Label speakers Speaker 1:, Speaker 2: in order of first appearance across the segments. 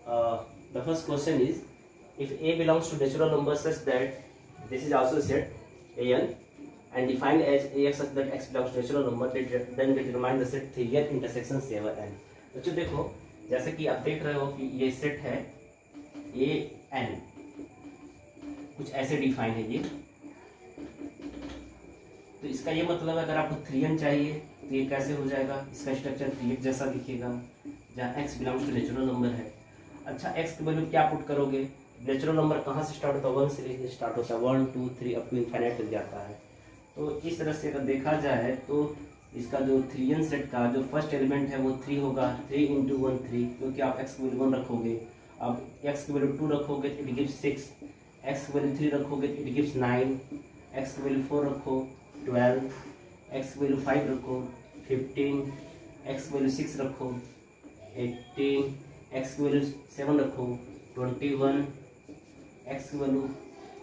Speaker 1: The first question is, if A belongs to natural number such that this is also set an and defined as ax such that x belongs to natural number, then determine the set 3n intersection 7n. बच्चों देखो, जैसे कि आप देख रहे हो कि ये सेट है an, कुछ ऐसे डिफाइन है ये। तो इसका ये मतलब है अगर आपको 3n चाहिए तो ये कैसे हो जाएगा, इसका स्ट्रक्चर 3x जैसा दिखेगा जहाँ x belongs to natural number है। अच्छा, x की वैल्यू क्या पुट करोगे, नेचुरल नंबर कहाँ से स्टार्ट होता है, 1 से लेकर स्टार्ट होता है, 1 2 3 अप टू इनफाइनाइट तक जाता है। तो इस तरह से अगर देखा जाए तो इसका जो 3n सेट का जो फर्स्ट एलिमेंट है वो 3 होगा, 3 इंटू 1 3, क्योंकि आप x की वैल्यू 1 रखोगे, अब x की वैल्यू 2 रखोगे तो इट गिव्स 6, x की वैल्यू 3 रखोगे तो इट गिव्स 9, x की वैल्यू 4 रखो 12, x की वैल्यू 5 रखो 15, x की वैल्यू 6 रखो 18, x की वैल्यू 7 रखो 21, x की वैल्यू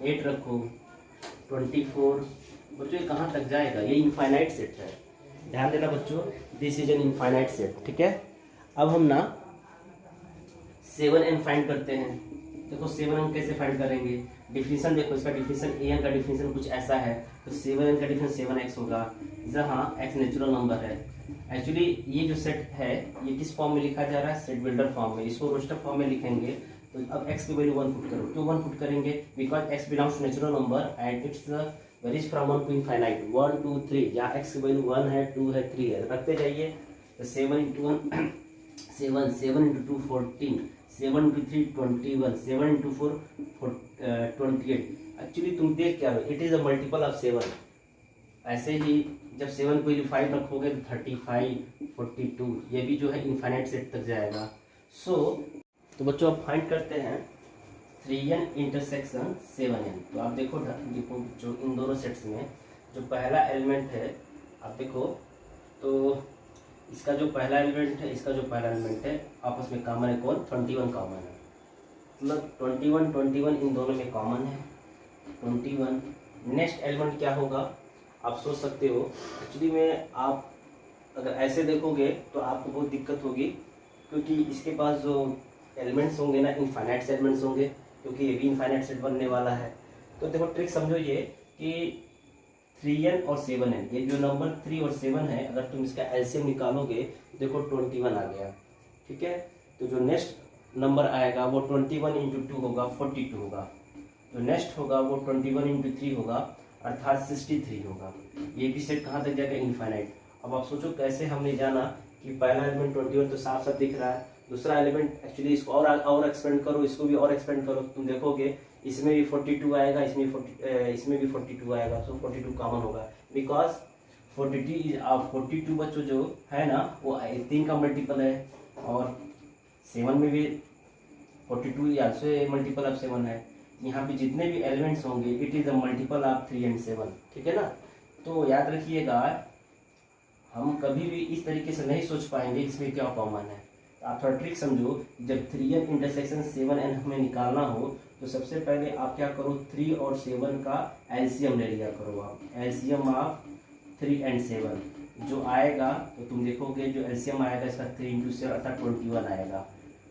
Speaker 1: 8 रखो 24। बच्चों ये कहाँ तक जाएगा, ये इनफाइनाइट सेट है, ध्यान देना बच्चों, this is an infinite set. ठीक है, अब हम ना 7n फाइंड करते हैं। देखो 7n कैसे फाइंड करेंगे, डिफिनीशन देखो, इसका डिफिनीशन an का डिफिनीशन कुछ ऐसा है, तो 7n का डिफिनीशन 7x होगा, जहाँ x नेचुरल नंबर है। एक्चुअली ये जो सेट है ये किस फॉर्म में लिखा जा रहा है, सेट बिल्डर फॉर्म में, इसको रोस्टर फॉर्म में लिखेंगे। तो अब x की वैल्यू 1 पुट करो, क्यों 1 पुट करेंगे, because x belongs to natural number and it's varies from 1 to infinite, 1 2 3, जहाँ x की वैल्यू 1 है 2 है 3 है, रखते जाइए। तो 7 into 1 7, 7 into 2 14, 7 into 3 21, 7 into 4 28। Actually तुम देख क्या रहे हो, it is a multiple of 7। ऐसे ही जब 7 को वैल्यू 5 रखोगे तो 35 42, ये भी जो है इनफाइनाइट सेट तक जाएगा। तो बच्चों अब फाइंड करते हैं 3n इंटरसेक्शन 7n। तो आप देखो जो इन दोनों सेट्स में जो पहला एलिमेंट है, आप देखो तो इसका जो पहला एलिमेंट है, इसका जो पहला एलिमेंट है आपस में कॉमन है, कौन, 21 कॉमन है, मतलब 21 इन दोनों में कॉमन है 21। नेक्स्ट एलिमेंट क्या होगा आप सोच सकते हो, एक्चुअली में आप अगर ऐसे देखोगे तो आपको बहुत दिक्कत होगी, क्योंकि इसके पास जो एलिमेंट्स होंगे ना इनफाइनाइट एलिमेंट्स होंगे, क्योंकि ये भी इनफाइनाइट सेट बनने वाला है। तो देखो ट्रिक समझो ये कि 3n और 7n, ये जो नंबर 3 और 7 है, अगर तुम इसका एलसीएम निकालोगे देखो 21 आ गया। ठीक है, तो जो नेक्स्ट नंबर आएगा वो 21 इंटू 2 होगा 42 होगा, जो नेक्स्ट होगा वो 21 इंटू 3 होगा अर्थात 63 होगा। ये भी सेट कहाँ तक जाएगा, इनफाइनाइट। अब आप सोचो कैसे हमने जाना कि पहला एलिमेंट 21 तो साफ साफ दिख रहा है, दूसरा एलिमेंट एक्चुअली इसको और एक्सपेंड करो, इसको भी और एक्सपेंड करो, तुम देखोगे इसमें भी 42 आएगा, इसमें भी 42 आएगा, तो 42 कॉमन होगा, बिकॉज 42 बच्चों जो है ना वो 3 का मल्टीपल है, और 7 में भी 42 या से मल्टीपल ऑफ 7 है। यहाँ पे जितने भी एलिमेंट्स होंगे it is the multiple of 3 and 7। ठीक है ना, तो याद रखिएगा हम कभी भी इस तरीके से नहीं सोच पाएंगे इसमें क्या कॉमन है। आप थोड़ा ट्रिक समझो, जब 3n इंटरसेक्शन 7n हमें निकालना हो तो सबसे पहले आप क्या करो, 3 और 7 का एलसीएम ले लिया करो आप, एलसीएम ऑफ 3 एंड 7 जो आएगा, तो तुम देखोगे जो एलसीएम आएगा इसका 3 इंटू 7 अर्थात 21 आएगा।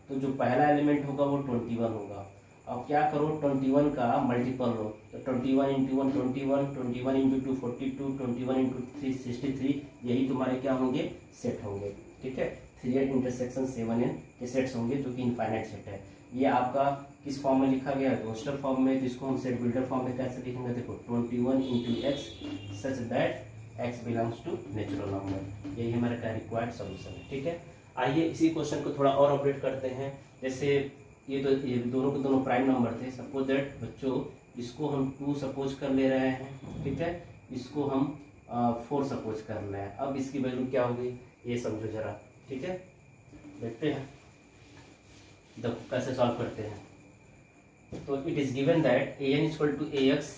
Speaker 1: तो जो पहला एलिमेंट होगा वो 21 होगा। अब क्या करो, 21 का मल्टीपल लो, तो 21 इंटू 1 21, 21 इंटू 2 42, 21 इंटू 3 63, यही तुम्हारे क्या होंगे, सेट होंगे। ठीक है, 3n इंटरसेक्शन 7n के सेट्स होंगे जो कि इनफाइनाइट सेट है। ये आपका किस फॉर्म में लिखा गया है, रोस्टर फॉर्म में, जिसको हम सेट बिल्डर फॉर्म में कैसे लिखेंगे, देखो 21 into x such that x belongs to natural number, यही हमारा का रिक्वायर्ड सोल्यूशन है। ठीक है, आइए इसी क्वेश्चन को थोड़ा और अपडेट करते हैं। जैसे ये दोनों के दोनों प्राइम नंबर थे, सपोज दैट बच्चों इसको हम 2 सपोज कर ले रहे हैं, ठीक है, इसको हम 4 सपोज कर रहे हैं। अब इसकी वैल्यू क्या होगी ये समझो जरा। ठीक है, देखते हैं देखो कैसे सॉल्व करते हैं। तो it is given that an equal to ax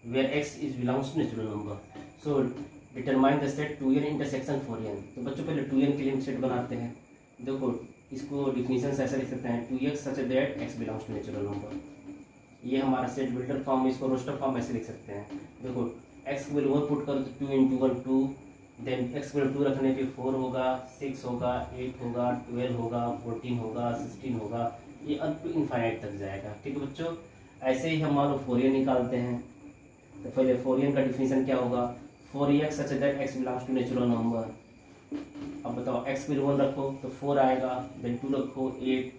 Speaker 1: where x is belongs to natural number, so determine the set 2n intersection 4n। तो बच्चों पहले 2n के लिए सेट बनाते हैं। देखो इसको डिफिनीशन से ऐसा लिख सकते हैं, 2x such that x belongs to natural number. ये हमारा सेट बिल्डर फॉर्म में, इसको रोस्टर फॉर्म ऐसे लिख सकते हैं। देखो x की वैल्यू 1 पुट करो तो 2 इंटू 1 2, देन x की वैल्यू 2 रखने पे 4 होगा, 6 होगा, 8 होगा, 12 होगा, 14 होगा, 16 होगा, ये अप टू इनफाइनाइट तक जाएगा। ठीक है बच्चों, ऐसे ही हम मान लो फोरियर निकालते हैं। तो पहले फोरियर का डिफिनीशन क्या होगा, 4x such that x belongs to natural number. अब बताओ x विल 1 रखो तो 4 आएगा, देन 2 रखो 8,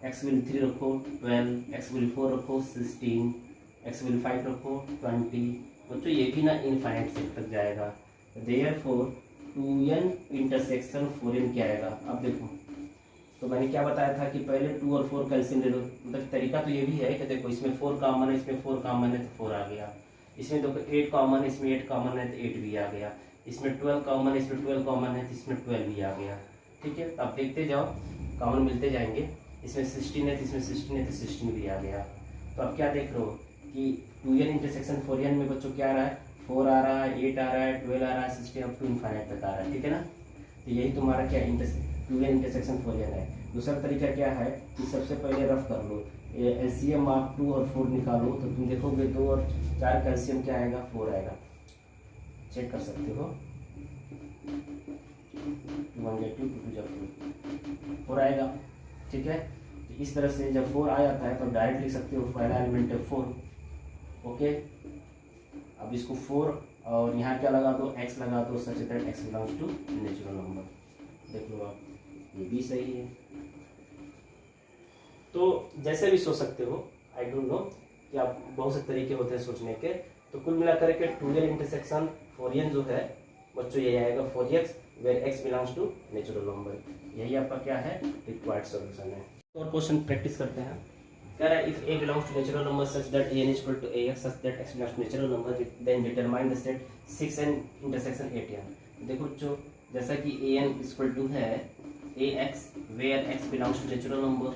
Speaker 1: x विल 3 रखो 12, x विल 4 रखो 16, x विल 5 रखो 20। बच्चों ये भी ना इनफाइनाइट सेट तक जाएगा। देयरफॉर 2n इंटरसेक्शन 4n क्या आएगा। अब देखो, तो मैंने क्या बताया था कि पहले 2 और 4 का एलसीएम ले लो। मतलब तरीका तो ये भी है कि देखो इसमें 4 कॉमन है, इसमें 4 कॉमन है तो 4 आ गया। इसमें देखो 8 कॉमन है, इसमें 8 कॉमन है तो 8 भी आ गया। इसमें 12 कॉमन है, इसमें 12 कॉमन है तो इसमें 12 भी आ गया। ठीक है, तो आप देखते जाओ, कॉमन मिलते जाएंगे। इसमें 16 है तो इसमें 16 है तो 16 भी आ गया। तो आप क्या देख रहे हो कि 2n इंटरसेक्शन 4n में बच्चों क्या आ रहा है, 4 आ रहा है, 8 आ रहा है, 12 आ रहा है, 16 अप टू इनफाइनाइट तक आ रहा है। ठीक है ना, तो यही तुम्हारा क्या 2n इंटरसेक्शन 4n है। दूसरा तरीका क्या है कि सबसे पहले रफ कर लो, एलसीएम आप 2 और 4 निकालो तो तुम देखोगे 2 और 4 का एलसीएम क्या आएगा, 4 आएगा। चेक कर सकते हो, 4 आएगा। ठीक है, तो इस तरह से जब 4 आ जाता है तो डायरेक्ट लिख सकते हो पहला एलिमेंट है 4। ओके, अब इसको 4 और यहाँ क्या लगा दो, x लगा दो such that x belongs to natural number. देख लो आप, ये भी सही है। तो जैसे भी सोच सकते हो, आई डोंट नो कि आप बहुत से तरीके होते हैं सोचने के। तो कुल मिलाकर के 2n इंटरसेक्शन 4n जो है बच्चों ये आएगा 4x where x belongs to natural number. यही आपका क्या है, रिक्वायर्ड सॉल्यूशन है। और क्वेश्चन प्रैक्टिस करते हैं। कह रहा है if a belongs to natural number such that an is equal to ax such that x belongs to natural number then determine the set 6n intersection 8n। देखो जो जैसा कि an इक्वल टू है ax where x belongs to natural number,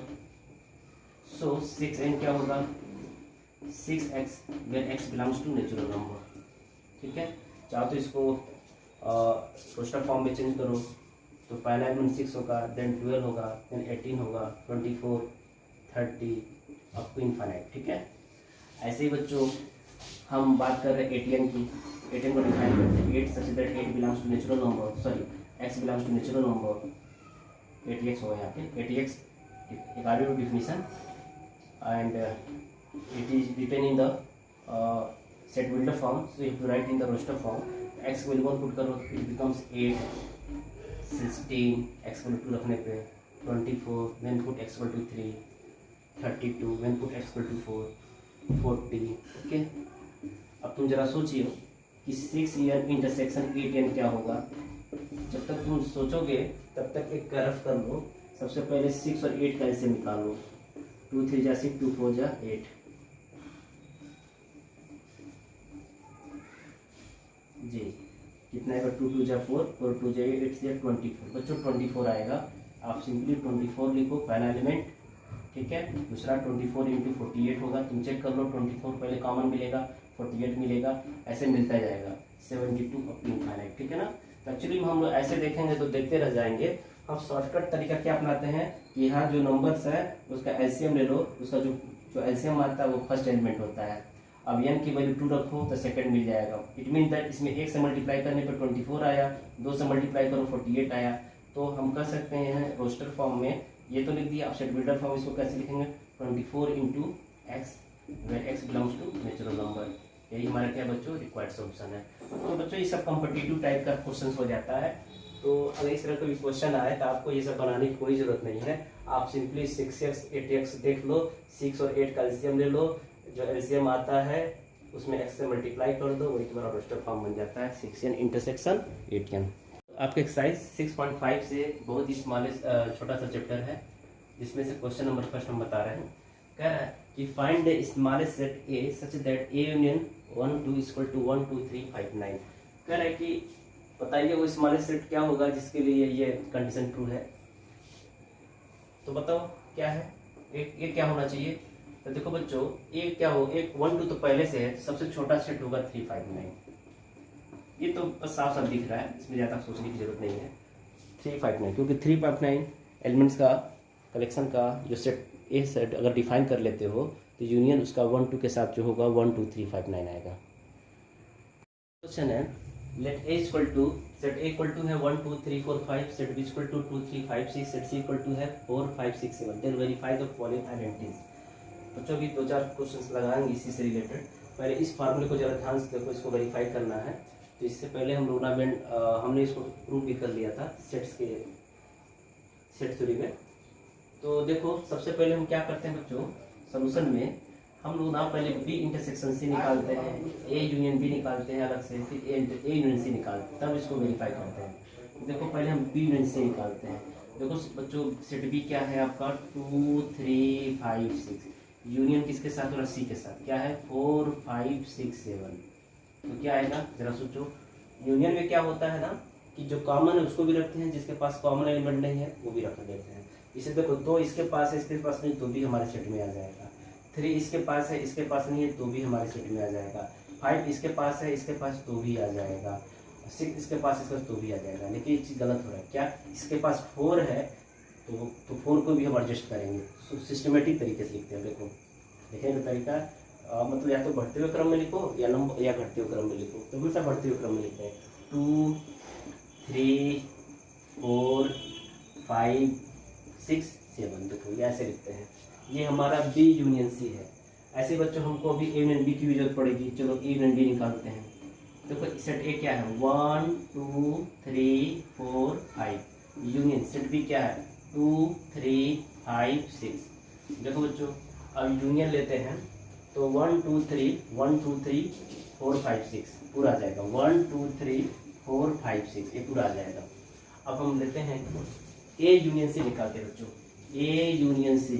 Speaker 1: so 6n क्या होगा, 6x where x belongs to natural number. ठीक है, चाहो तो इसको रोस्टर फॉर्म में चेंज करो तो पहला एलिमेंट 6 होगा, देन 12 होगा, देन 18 होगा, 24, 30 अप टू इनफाइनाइट। ठीक है, ऐसे ही बच्चों हम बात कर रहे हैं एटीएन की। एटीएन को डिफाइन करते हैं 8 such that 8 belongs to natural number, sorry x belongs to natural number. 80x होगा यहाँ पे, 80x according to definition and it is written in the set builder form, so you have to write in the roster form। x को 1 put करो it becomes 8, 16, x को 2 रखने पे 24, then put x equal to 3, 32, then put x equal to 4, 40। Okay, अब तुम जरा सोचिए कि 6n इंटरसेक्शन 8n क्या होगा। जब तक तुम सोचोगे तब तक एक रफ कर लो। सबसे पहले 6 और 8 का एलसीएम निकालो, 2 3 जा 6, 2 4 जा 8। जी कितना आएगा, 2 2 जा 4, 4 2 जा 8, 8 जा 24। बच्चों 24 आएगा। आप सिंपली 24 लिखो पहला एलिमेंट। ठीक है, दूसरा 24 इंटू 48 होगा। तुम चेक कर लो, 24 पहले कॉमन मिलेगा, 48 मिलेगा, ऐसे मिलता जाएगा 72 अप टू इनफाइनाइट। ठीक है ना, तो एक्चुअली हम लोग ऐसे देखेंगे तो देखते रह जाएंगे। हम शॉर्टकट तरीका क्या अपनाते हैं कि यहाँ जो नंबर्स है उसका एलसीएम ले लो, उसका जो एलसीएम आता है वो फर्स्ट एलिमेंट होता है। अब n की वैल्यू 2 रखो तो सेकंड मिल जाएगा। इट मीन दैट इसमें 1 से मल्टीप्लाई करने पर 24 आया, 2 से मल्टीप्लाई करो 48 आया। तो हम कर सकते हैं रोस्टर फॉर्म में, ये तो लिख दिया। आप सेट बिल्डर फॉर्म इसको कैसे लिखेंगे, 24 into x where x belongs to natural number. यही हमारा क्या बच्चों रिक्वायर्ड सॉल्यूशन है। तो बच्चों ये सब कॉम्पिटिटिव टाइप का क्वेश्चन हो जाता है। तो अगर इस तरह कोई क्वेश्चन आए तो आपको ये सब बनाने की कोई जरूरत नहीं है। आप सिंपली 6x 8x देख लो, 6 और 8 का एलसीएम ले लो, जो एलसीएम आता है उसमें x से मल्टीप्लाई कर दो, वही तुम्हारा रोस्टर फॉर्म बन जाता है 6n इंटरसेक्शन 8n। आपके एक्सरसाइज 6.5 से बहुत ही छोटा सा चैप्टर है, जिसमें से क्वेश्चन नंबर फर्स्ट हम बता रहे हैं। कह रहा है कि find the smallest set A such that A union 1 2 equal to 1 2 3 5 9। कह रहा है कि बताइए वो स्मॉलेस्ट सेट क्या होगा जिसके लिए ये कंडीशन ट्रू है। तो बताओ क्या है, एक क्या होना चाहिए। तो देखो बच्चों, एक क्या हो, एक 1 2 तो पहले से है, सबसे छोटा सेट होगा 3 5 9। ये तो बस साफ साफ दिख रहा है, इसमें ज़्यादा सोचने की जरूरत नहीं है। 3 5 9, क्योंकि 3 5 9 एलिमेंट्स का कलेक्शन का जो सेट ए सेट अगर डिफाइन कर लेते हो तो यूनियन उसका 1 2 के साथ जो होगा 1 2 3 5 9 आएगा। क्वेश्चन है let A equal to, set A equal to है 1 2 3 4 5, set B equal to 2 3 5 6, set C equal to है 4 5 6 7, then verify the following identities. बच्चों भी 2-4 क्वेश्चंस लगाएंगे इसी से रिलेटेड। पहले इस फार्मूले को जरा ध्यान से देखो, इसको वेरीफाई करना है। तो इससे पहले हम टूर्नामेंट हमने इसको प्रूव भी कर लिया था सेट्स के सेट थ्योरी में। तो देखो सबसे पहले हम क्या करते हैं बच्चों, सोल्यूशन में हम लोग ना पहले बी इंटरसेक्शन सी निकालते हैं, ए यूनियन बी निकालते हैं अलग से, फिर ए यूनियन सी निकालते हैं, तब इसको वेरीफाई करते हैं। देखो पहले हम बी यूनियन सी निकालते हैं। देखो बच्चों सेट बी क्या है आपका 2 3 5 6, यूनियन किसके साथ और सी के साथ क्या है 4 5 6 7। तो क्या आएगा जरा सोचो, यूनियन में क्या होता है ना कि जो कॉमन है उसको भी रखते हैं, जिसके पास कॉमन एलिमेंट नहीं है वो भी रख देते हैं। इसे देखो 2 इसके पास है इसके पास नहीं तो भी हमारे सेट में आ जाएगा, 3 इसके पास है इसके पास नहीं है तो भी हमारे सेट में आ जाएगा, 5 इसके पास है इसके पास तो भी आ जाएगा, 6 इसके पास तो भी आ जाएगा। लेकिन ये चीज़ गलत हो रहा है, क्या इसके पास 4 है तो 4 को भी हम एडजस्ट करेंगे। सिस्टमेटिक तरीके से लिखते हैं। देखो लिखने का तरीका मतलब या तो बढ़ते हुए क्रम में लिखो या नंबर या घटते हुए क्रम में लिखो। तो हमेशा बढ़ते हुए क्रम में लिखते हैं 2 3 4 5 6 7। देखो ये ऐसे लिखते हैं, ये हमारा बी यूनियन सी है। ऐसे बच्चों हमको अभी ए यूनियन बी की भी जरूरत पड़ेगी। चलो ए यूनियन बी निकालते हैं। देखो सेट ए क्या है 1 2 3 4 5, यूनियन सेट बी क्या है 2 3 5 6। देखो बच्चों अब यूनियन लेते हैं तो 1 2 3 1 2 3 4 5 6 पूरा आ जाएगा, 1 2 3 4 5 6 ये पूरा आ जाएगा। अब हम लेते हैं ए यूनियन सी निकालते हैं बच्चों, ए यूनियन सी।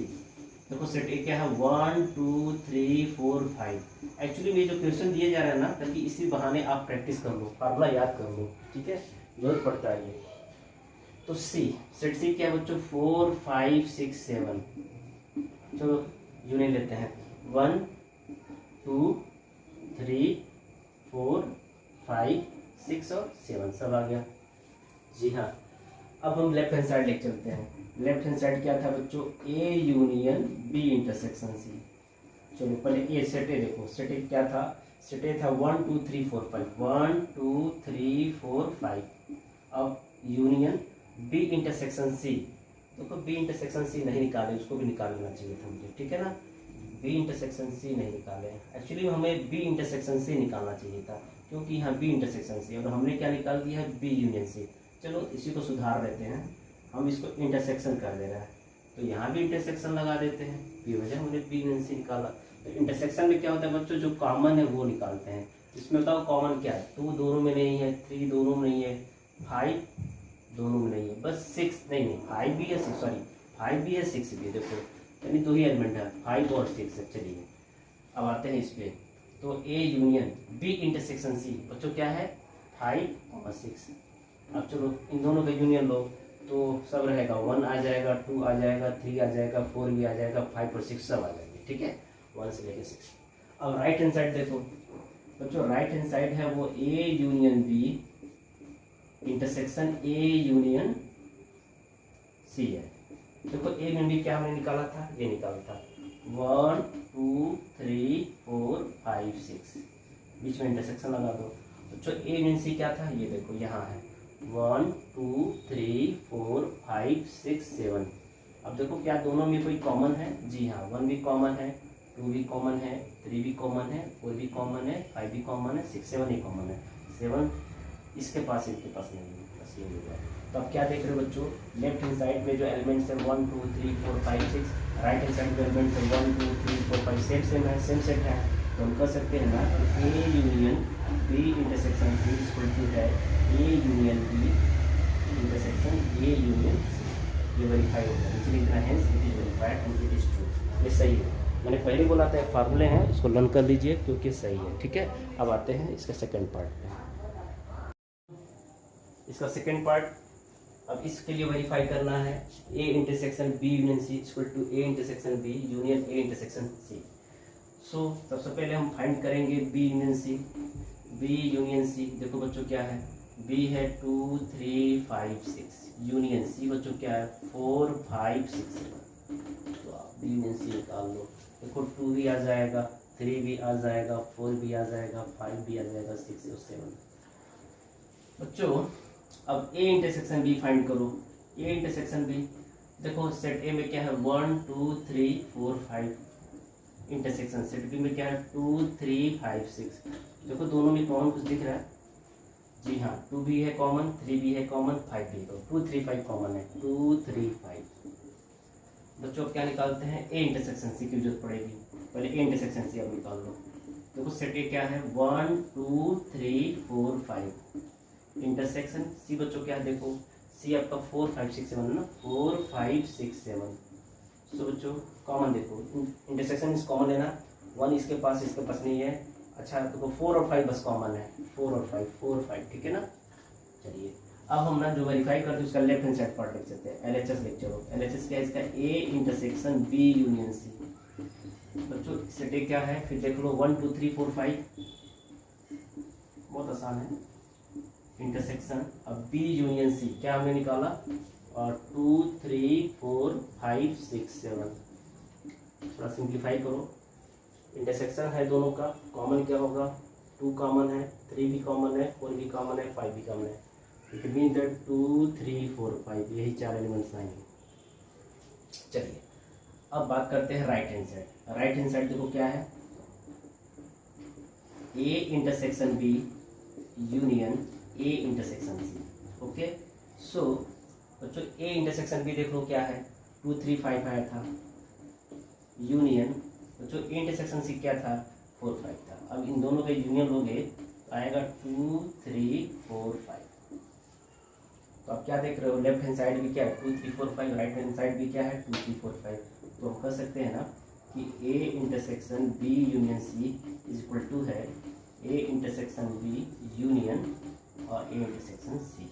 Speaker 1: देखो सेट ए क्या है 1 2 3 4 5। एक्चुअली ये जो क्वेश्चन दिए जा रहे हैं ना, ताकि इसी बहाने आप प्रैक्टिस कर लो, फार्मूला याद कर लो, ठीक है, जरूरत पड़ता है ये। तो सी सेट सी क्या है बच्चों 4 5 6 7। चलो यूनियन लेते हैं 1 2 3 4 5 6 और 7 सब आ गया। जी हाँ, अब हम लेफ्ट हैंड साइड लेके चलते हैं। लेफ्ट हैंड साइड क्या था बच्चों A union B intersection C. चलो पहले ए सेट ए देखो, सेट ए क्या था, सेट ए था 1 2 3 4 5, 1 2 3 4 5। अब यूनियन बी इंटरसेक्शन सी। देखो बी इंटरसेक्शन सी नहीं निकाले, उसको भी निकाल लेना चाहिए था मुझे, ठीक है ना। बी इंटरसेक्शन सी नहीं निकाले, एक्चुअली हमें बी इंटरसेक्शन सी निकालना चाहिए था, क्योंकि यहाँ बी इंटरसेक्शन सी और हमने क्या निकाल दिया है बी यूनियन सी। चलो इसी को सुधार लेते हैं, हम इसको इंटरसेक्शन कर दे रहा है तो यहाँ भी इंटरसेक्शन लगा देते हैं, बी वजह हमने बी यूनियन सी निकाला। तो इंटरसेक्शन में क्या होता है बच्चों, जो कॉमन है वो निकालते हैं। इसमें बताओ कॉमन क्या है, 2 दोनों में नहीं है, 3 दोनों में नहीं है, 5 दोनों में नहीं है, बस 6 नहीं 5 भी है 6, सॉरी 5 भी है 6 भी है। देखो यानी 2 ही एलिमेंट है 5 और 6 है। चलिए अब आते हैं इस पे, तो A union B intersection C बच्चों क्या है 5 और 6। अब चलो इन दोनों का यूनियन लो तो सब रहेगा, 1 आ जाएगा, 2 आ जाएगा, 3 आ जाएगा, 4 भी आ जाएगा, 5 और 6 सब आ जाएंगे, ठीक है, 1 से लेकर 6। अब राइट हैंड साइड देखो बच्चों, राइट हैंड साइड है वो A union B intersection A union C है। देखो ए यूनियन बी क्या हमने निकाला था, ये निकाला था 1 2 3 4 5 6, बीच में इंटरसेक्शन लगा दो। बच्चों ए यूनियन सी क्या था, ये देखो यहाँ है 1 2 3 4 5 6 7। अब देखो क्या दोनों में कोई कॉमन है, जी हाँ 1 भी कॉमन है, 2 भी कॉमन है, 3 भी कॉमन है, 4 भी कॉमन है, 5 भी कॉमन है, 6 7 ही कॉमन है। 7 इसके पास नहीं है, बस ये हो गया। तो अब क्या देख रहे हो बच्चों, लेफ्ट हैंड साइड में जो एलिमेंट्स है 1 2 3 4 5 6, राइट हैंड साइड में एलिमेंट्स है 1 2 3 4 5 सेम है, सेम सेट है। तो हम कर सकते हैं ना A union B intersection C equal to है A union B intersection A union C. ये वेरीफाई होता है, इसलिए इतना hence it is verified and it is true. ये सही है, मैंने पहले बोला था फार्मूले हैं, इसको लर्न कर लीजिए क्योंकि सही है, ठीक है। अब आते हैं इसका सेकंड पार्ट पे, इसका सेकंड पार्ट। अब इसके लिए वेरीफाई करना है A intersection B union C equal to A intersection B union A intersection C. So सबसे पहले हम फाइंड करेंगे B union C. B union C देखो बच्चों क्या है, बी है 2 3 5 6, यूनियन सी बच्चों क्या है 4 5 6 7। तो आप बी यूनियन सी निकाल लो। देखो 2 भी आ जाएगा, 3 भी आ जाएगा, 4 भी आ जाएगा, 5 भी आ जाएगा, 6 और 7। बच्चों अब ए इंटरसेक्शन बी फाइंड करो। ए इंटरसेक्शन बी, देखो सेट ए में क्या है 1 2 3 4 5 इंटरसेक्शन, सेट बी में क्या है 2 3 5 6। देखो दोनों में कॉमन कुछ दिख रहा है? जी हाँ, 2 भी है कॉमन, 3 भी है कॉमन, 5 भी है, 2 3 5 कॉमन है, 2 3 5। बच्चों अब क्या निकालते हैं? ए इंटरसेक्शन सी की जरूरत पड़ेगी। पहले ए इंटरसेक्शन सी अब निकाल लो। देखो सेट ए क्या है 1 2 3 4 5 इंटरसेक्शन सी बच्चों क्या है? देखो सी आपका 4 5 6 7 ना, 4 5 6 7। सो बच्चों कॉमन देखो, इंटरसेक्शन इस कॉमन लेना, 1 इसके पास नहीं है। अच्छा देखो 4 और 5 बस कॉमन है, 4 और 5 4 5, ठीक है ना। चलिए अब हम ना जो वेरीफाई करते हैं उसका लेफ्ट हैंड साइड पार्ट लिख सकते हैं, LHS लिख। चलो LHS क्या है इसका? A intersection B union C. बच्चों सेट ए क्या है? फिर देख लो 1 2 3 4 5, बहुत आसान है इंटरसेक्शन। अब बी यूनियन सी क्या हमने निकाला? और 2 3 4 5 6 7। थोड़ा सिंप्लीफाई करो, इंटरसेक्शन है दोनों का, कॉमन क्या होगा? 2 कॉमन है, 3 भी कॉमन है, 4 भी कॉमन है, 5 भी कॉमन है। इट मीन दैट 2 3 4 5 यही 4 एलिमेंट्स आएंगे। चलिए अब बात करते हैं right hand side. Right hand side देखो क्या है? A intersection B union A intersection C. Okay so बच्चों ए इंटरसेक्शन बी देख लो क्या है? 2 3 5 आया था, यूनियन बच्चों ए इंटरसेक्शन सी क्या था? 4 5 था। अब इन दोनों का यूनियन लोगे तो आएगा 2 3 4 5। तो आप क्या देख रहे हो? लेफ्ट हैंड साइड भी क्या है? 2 3 4 5, राइट हैंड साइड भी क्या है? 2 3 4 5। तो हम कह सकते हैं ना कि A intersection B union C is equal to है ए इंटरसेक्शन बी यूनियन और A intersection C.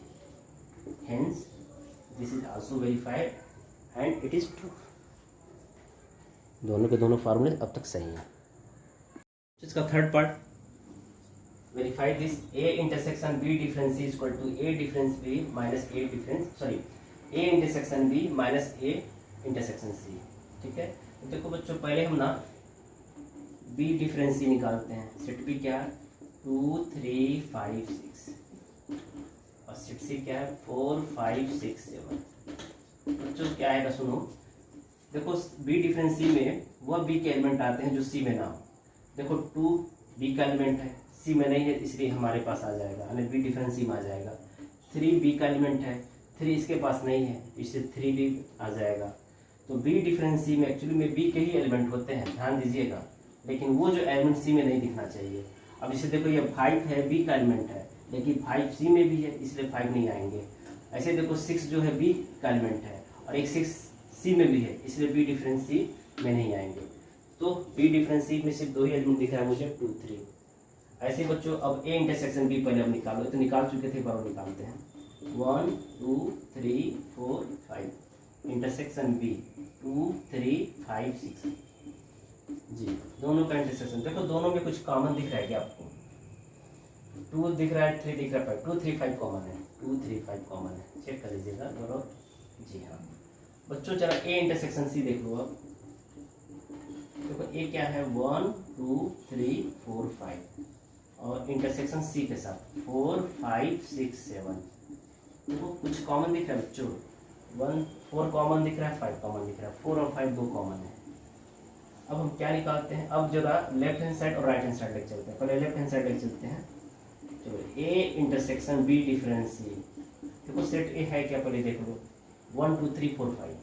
Speaker 1: Hence this is also verified and it is true. दोनों के दोनों फार्मूले अब तक सही हैं। इसका third part, verify this A intersection B difference C equal to A difference B minus A difference sorry A intersection B minus A intersection C. ठीक है, तो देखो बच्चों पहले हम ना बी डिफरेंस सी निकालते हैं। सेट बी क्या है? 2 3 5 6 और सेट सी क्या है? 4 5 6 7। बच्चों क्या आएगा सुनो, देखो बी डिफरेंस सी में वह बी के एलिमेंट आते हैं जो सी में ना हो। देखो 2 बी का एलिमेंट है, सी में नहीं है, इसलिए हमारे पास आ जाएगा, यानी बी डिफरेंस सी में आ जाएगा। 3 बी का एलिमेंट है, 3 इसके पास नहीं है, इससे 3 भी आ जाएगा। तो बी डिफरेंस सी में एक्चुअली में बी के ही एलिमेंट होते हैं, ध्यान दीजिएगा, लेकिन वो जो एलिमेंट सी में नहीं दिखना चाहिए। अब इसे देखो ये 5 है, बी का एलिमेंट है, लेकिन 5 सी में भी है, इसलिए 5 नहीं आएंगे। ऐसे देखो 6 जो है बी का एलिमेंट है और एक 6 सी में भी है, इसलिए बी डिफरेंस सी में नहीं आएंगे। तो बी डिफरेंस सी में सिर्फ 2 ही एलिमेंट दिख रहा है मुझे, 2 3। ऐसे बच्चों अब ए इंटरसेक्शन बी पहले अब निकालो, तो निकाल चुके थे, बार निकालते हैं। 1 2 3 4 5 इंटरसेक्शन बी 2 3 5 6। जी दोनों का इंटरसेक्शन देखो, दोनों में कुछ कॉमन दिख रहा है क्या आपको? 2 दिख रहा है, 3 दिख रहा है, 2 3 5 कॉमन है, 2 3 5 कॉमन है, चेक कर लीजिएगा दोनों। जी हाँ बच्चों चलो ए इंटरसेक्शन सी देख लो। अब देखो ए क्या है? 1 2 3 4 5 और इंटरसेक्शन सी के साथ 4 5 6 7। देखो कुछ कॉमन दिख रहा है बच्चों, 1 4 कॉमन दिख रहा है, 5 कॉमन दिख रहा है, 4 और 5 2 कॉमन है। अब हम क्या निकालते हैं? अब जरा लेफ्ट हैंड साइड और राइट हैंड साइड लेके चलते हैं। पहले लेफ्ट हैंड साइड लेके चलते हैं। चलो ए इंटरसेक्शन बी डिफरेंस सी, देखो सेट ए है क्या? पहले देख लो 1 2 3 4 5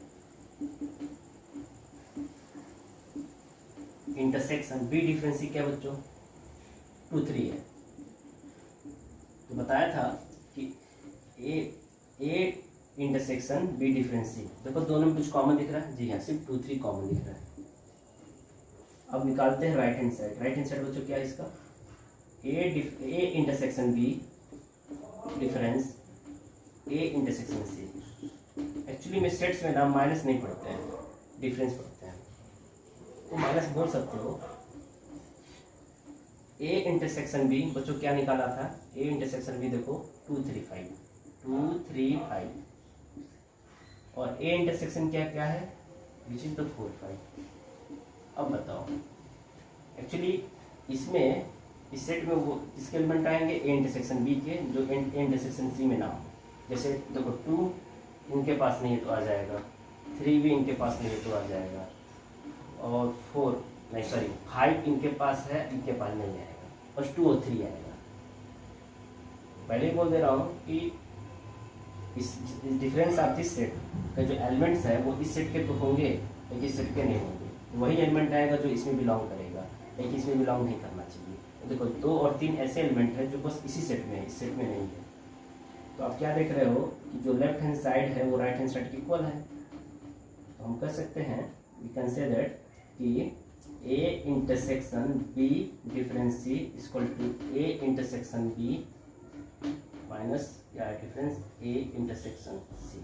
Speaker 1: इंटरसेक्शन बी डिफरेंस सी क्या बच्चों? 2 3 है। तो बताया था कि ए इंटरसेक्शन बी डिफरेंस सी, देखो दोनों में कुछ कॉमन दिख रहा है। जी हाँ सिर्फ 2 3 कॉमन दिख रहा है। अब निकालते हैं right hand side. Right hand side बच्चों क्या है इसका? A intersection B difference A intersection C. Actually में सेट्स में नाम माइनस नहीं पढ़ते हैं, डिफरेंस पढ़ते हैं, तो माइनस बोल सकते हो। ए इंटरसेक्शन बी बच्चों क्या निकाला था? ए इंटरसेक्शन बी देखो 2 3 5 और ए इंटरसेक्शन क्या क्या है? Which is the 4 5। अब बताओ एक्चुअली इसमें इस सेट में वो इसके एलिमेंट आएंगे ए इंटरसेक्शन बी के, जो ए इंटरसेक्शन सी में ना हो। जैसे देखो 2 इनके पास नहीं है तो आ जाएगा, 3 भी इनके पास नहीं है तो आ जाएगा, और 4 नहीं सॉरी 5 इनके पास है, इनके पास नहीं आएगा, बस 2 और 3 आएगा। पहले ही बोल दे रहा हूँ कि इस डिफरेंस ऑफ दिस सेट का जो एलिमेंट्स है वो इस सेट के तो होंगे, लेकिन इस सेट के नहीं होंगे। वही एलिमेंट आएगा जो इसमें बिलोंग करेगा, लेकिन इसमें बिलोंग नहीं करना चाहिए। तो देखो 2 और 3 ऐसे एलिमेंट है जो बस इसी सेट में है, इस सेट में नहीं है। तो आप क्या देख रहे हो कि जो लेफ्ट हैंड साइड है वो राइट हैंड साइड के इक्वल है। तो हम कह सकते हैं वी कैन से दैट कि A intersection B difference C equal to A intersection B minus या difference A intersection C।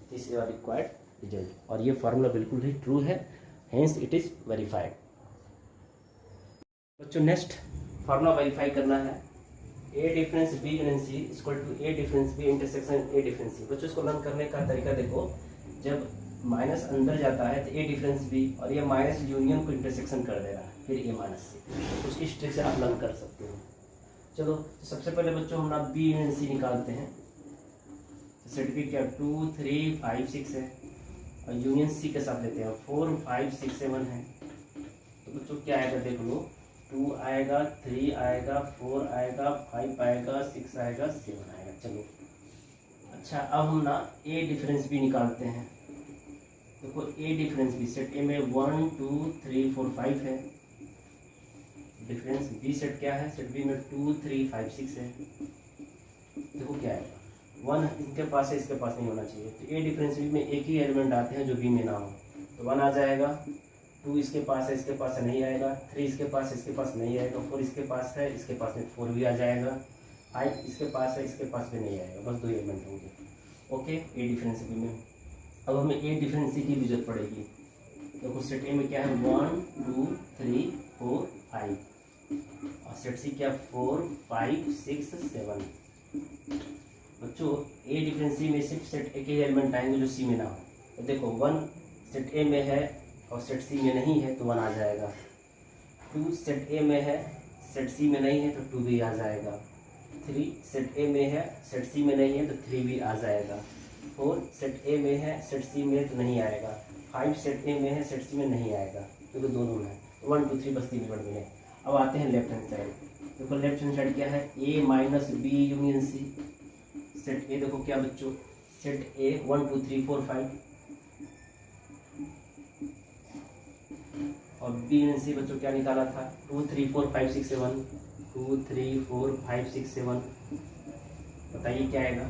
Speaker 1: This is our required result, और ये फार्मूला बिल्कुल ही ट्रू है, हेंस इट इज वेरीफाइड। बच्चों नेक्स्ट फार्मूला वेरीफाई करना है, A difference B union C equal to A difference B intersection A difference C। बच्चों इसको लर्न करने का तरीका देखो, जब माइनस अंदर जाता है तो A डिफरेंस B और ये माइनस यूनियन को इंटरसेक्शन कर दे रहा है, फिर A माइनस C। तो कुछ इस ट्रिक से आप लर्न कर सकते हो। चलो तो सबसे पहले बच्चों हम ना B यूनियन C निकालते हैं। सेट B क्या 2 3 5 6 है, और यूनियन C के साथ लेते हैं 4 5 6 7 है। तो बच्चों क्या आएगा देख लो, 2 आएगा, 3 आएगा, 4 आएगा, 5 आएगा, 6 आएगा, 7 आएगा। चलो अच्छा, अब हम ना A डिफरेंस B निकालते हैं। देखो A difference B set A में 1 2 3 4 5 है, डिफरेंस B सेट क्या है, सेट B में 2 3 5 6 है। देखो क्या आएगा, 1 इनके पास है, इसके पास नहीं होना चाहिए। तो A डिफरेंस B में एक ही एलिमेंट आते हैं जो B में ना हो, तो 1 आ जाएगा। 2 इसके पास है, इसके पास नहीं आएगा। 3 इसके पास है, इसके पास नहीं आएगा। 4 इसके पास है, इसके पास में 4 भी आ जाएगा। 5 इसके पास है, इसके पास भी नहीं आएगा, बस 2 एलिमेंट होंगे। ओके, A डिफरेंस B में। अब हमें A डिफरेंस C की भी जरूरत पड़ेगी। देखो सेट A में क्या है 1 2 3 4 5, और सेट C क्या 4 5 6 7। बच्चों A डिफरेंस C में सिर्फ सेट A के एलिमेंट आएंगे जो C में ना हो। तो देखो 1 सेट A में है और सेट C में नहीं है, तो 1 आ जाएगा। 2 सेट A में है, सेट C में नहीं है, तो 2 भी आ जाएगा। 3 सेट A में है, सेट C में नहीं है, तो 3 भी आ जाएगा। 4 सेट A में है, सेट C में तो नहीं आएगा। 5 सेट A में है, सेट C में नहीं आएगा, क्योंकि तो दोनों में है। 1 2 3 बस 3 बढ़ गए। अब आते हैं लेफ्ट हैंड साइड। देखो लेफ्ट हैंड साइड क्या है, A minus B union C। Set A देखो क्या बच्चों, सेट A 1 2 3 4 5, और B यूनियन C बच्चों क्या निकाला था 2 3 4 5 6 7। 2 3 4 5 6 7, बताइए क्या आएगा।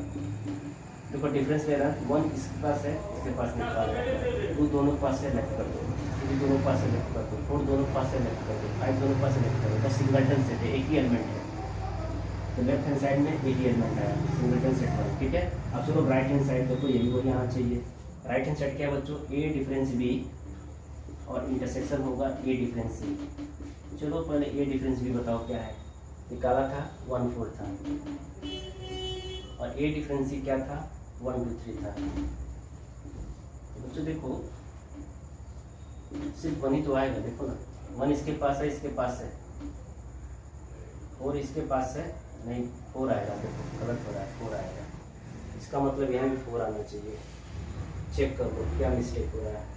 Speaker 1: देखो डिफरेंस ले रहा है, 1 इसके पास है, इसके पास नहीं आ रहा है। 2 दोनों पास है, लेफ्ट कर दो। 3 दोनों पास है, लेफ्ट कर दो। 4 दोनों पास है, लेफ्ट कर दो। 5 दोनों पास है, लेफ्ट कर दो। बस सिंगलटन सेट है, एक ही एलिमेंट है, तो लेफ्ट हैंड साइड में एक ही एलिमेंट आया, सिंगलटन सेट पर। ठीक है, अब चलो राइट हैंड साइड देखो, यही वही आना चाहिए। राइट हैंड साइड क्या है बच्चों, A डिफरेंस B और इंटरसेक्शन होगा A डिफरेंस C। चलो पहले A डिफरेंस B बताओ क्या है, निकाला था 1 4 था, और A डिफरेंस C क्या था 1 2 3 था। बच्चों देखो सिर्फ 1 ही तो आएगा, देखो ना 1 इसके पास है, इसके पास है। 4 इसके पास है, नहीं 4 आएगा। देखो गलत हो रहा है, 4 आएगा। इसका मतलब यहाँ भी 4 आना चाहिए। चेक कर लो क्या मिस्टेक हो रहा है।